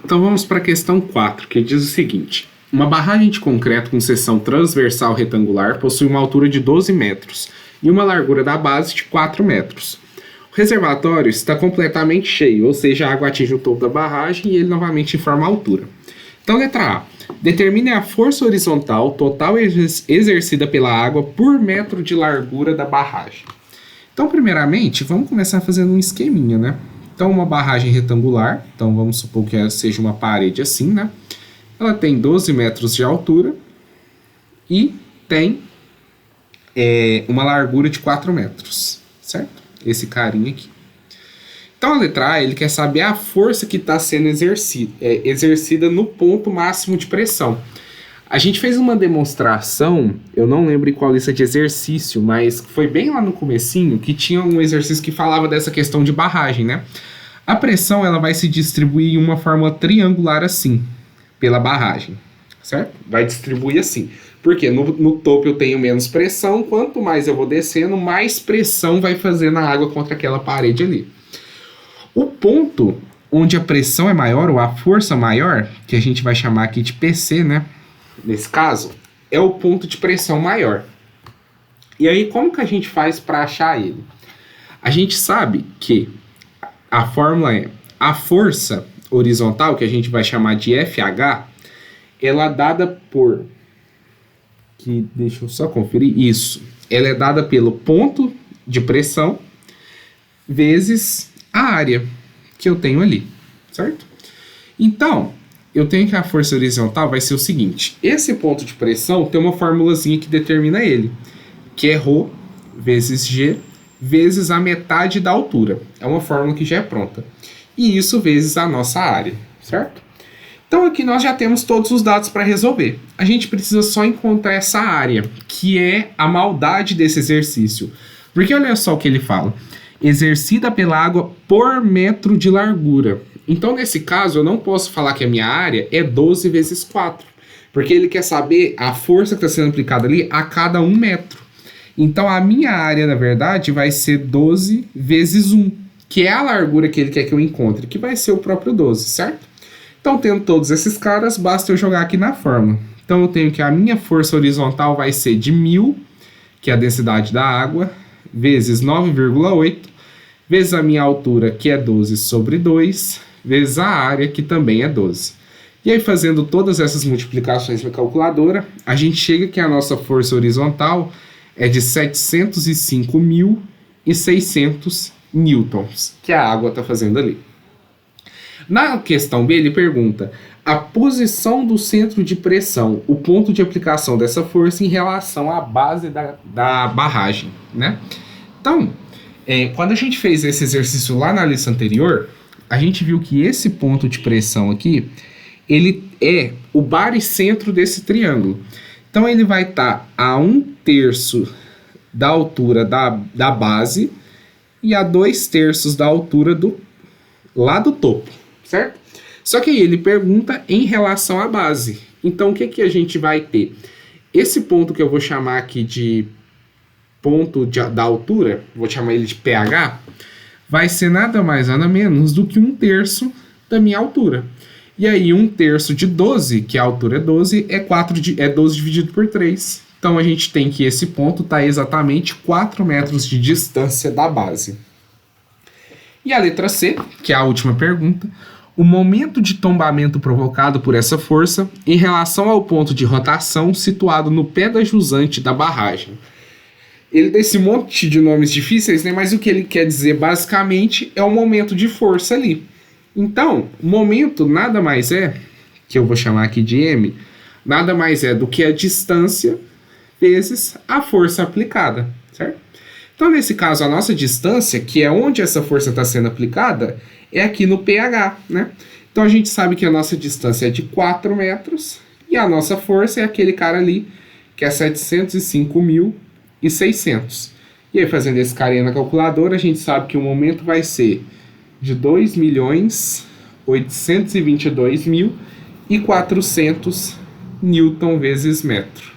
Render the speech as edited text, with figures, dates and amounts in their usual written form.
Então vamos para a questão 4, que diz o seguinte. Uma barragem de concreto com seção transversal retangular possui uma altura de 12 metros e uma largura da base de 4 metros. O reservatório está completamente cheio, ou seja, a água atinge o topo da barragem e ele novamente informa a altura. Então, letra A. Determine a força horizontal total exercida pela água por metro de largura da barragem. Então, primeiramente, vamos começar fazendo um esqueminha, né? Então, uma barragem retangular, então vamos supor que ela seja uma parede assim, né? Ela tem 12 metros de altura e tem uma largura de 4 metros, certo? Esse carinha aqui. Então, a letra A, ele quer saber a força que está sendo exercida no ponto máximo de pressão. A gente fez uma demonstração, eu não lembro em qual lista de exercício, mas foi bem lá no comecinho que tinha um exercício que falava dessa questão de barragem, né? A pressão, ela vai se distribuir em uma forma triangular assim, pela barragem, certo? Vai distribuir assim. Porque no topo eu tenho menos pressão, quanto mais eu vou descendo, mais pressão vai fazer na água contra aquela parede ali. O ponto onde a pressão é maior, ou a força maior, que a gente vai chamar aqui de PC, né? Nesse caso, é o ponto de pressão maior. E aí, como que a gente faz para achar ele? A gente sabe que a fórmula é a força horizontal, que a gente vai chamar de FH, ela é dada por... deixa eu só conferir. Isso. Ela é dada pelo ponto de pressão vezes a área que eu tenho ali, certo? Então, eu tenho que a força horizontal vai ser o seguinte. Esse ponto de pressão tem uma formulazinha que determina ele, que é ρ vezes G vezes a metade da altura. É uma fórmula que já é pronta. E isso vezes a nossa área, certo? Então aqui nós já temos todos os dados para resolver. A gente precisa só encontrar essa área, que é a maldade desse exercício. Porque olha só o que ele fala. Exercida pela água por metro de largura. Então, nesse caso, eu não posso falar que a minha área é 12 vezes 4. Porque ele quer saber a força que está sendo aplicada ali a cada 1 metro. Então, a minha área, na verdade, vai ser 12 vezes 1, que é a largura que ele quer que eu encontre, que vai ser o próprio 12, certo? Então, tendo todos esses caras, basta eu jogar aqui na fórmula. Então, eu tenho que a minha força horizontal vai ser de 1000, que é a densidade da água, vezes 9,8, vezes a minha altura, que é 12 sobre 2, vezes a área, que também é 12. E aí, fazendo todas essas multiplicações na calculadora, a gente chega que a nossa força horizontal é de 705.600 newtons, que a água está fazendo ali. Na questão B, ele pergunta a posição do centro de pressão, o ponto de aplicação dessa força em relação à base da barragem, né? Então, quando a gente fez esse exercício lá na lista anterior, a gente viu que esse ponto de pressão aqui, ele é o baricentro desse triângulo. Então, ele vai estar a 1/3 da altura da base e a 2/3 da altura lá do topo, certo? Só que aí ele pergunta em relação à base. Então, o que a gente vai ter? Esse ponto que eu vou chamar aqui de ponto da altura, vou chamar ele de pH, vai ser nada mais nada menos do que 1/3 da minha altura. E aí 1/3 de 12, que a altura é 12, é 12 dividido por 3. Então a gente tem que esse ponto está exatamente 4 metros de distância da base. E a letra C, que é a última pergunta, o momento de tombamento provocado por essa força em relação ao ponto de rotação situado no pé da jusante da barragem. Ele tem esse monte de nomes difíceis, né? Mas o que ele quer dizer basicamente é o momento de força ali. Então, o momento nada mais é, que eu vou chamar aqui de M, nada mais é do que a distância vezes a força aplicada, certo? Então, nesse caso, a nossa distância, que é onde essa força está sendo aplicada, é aqui no pH, né? Então, a gente sabe que a nossa distância é de 4 metros e a nossa força é aquele cara ali, que é 705.600. E aí, fazendo esse carinha na calculadora, a gente sabe que o momento vai ser de 2.822.400 newton vezes metro.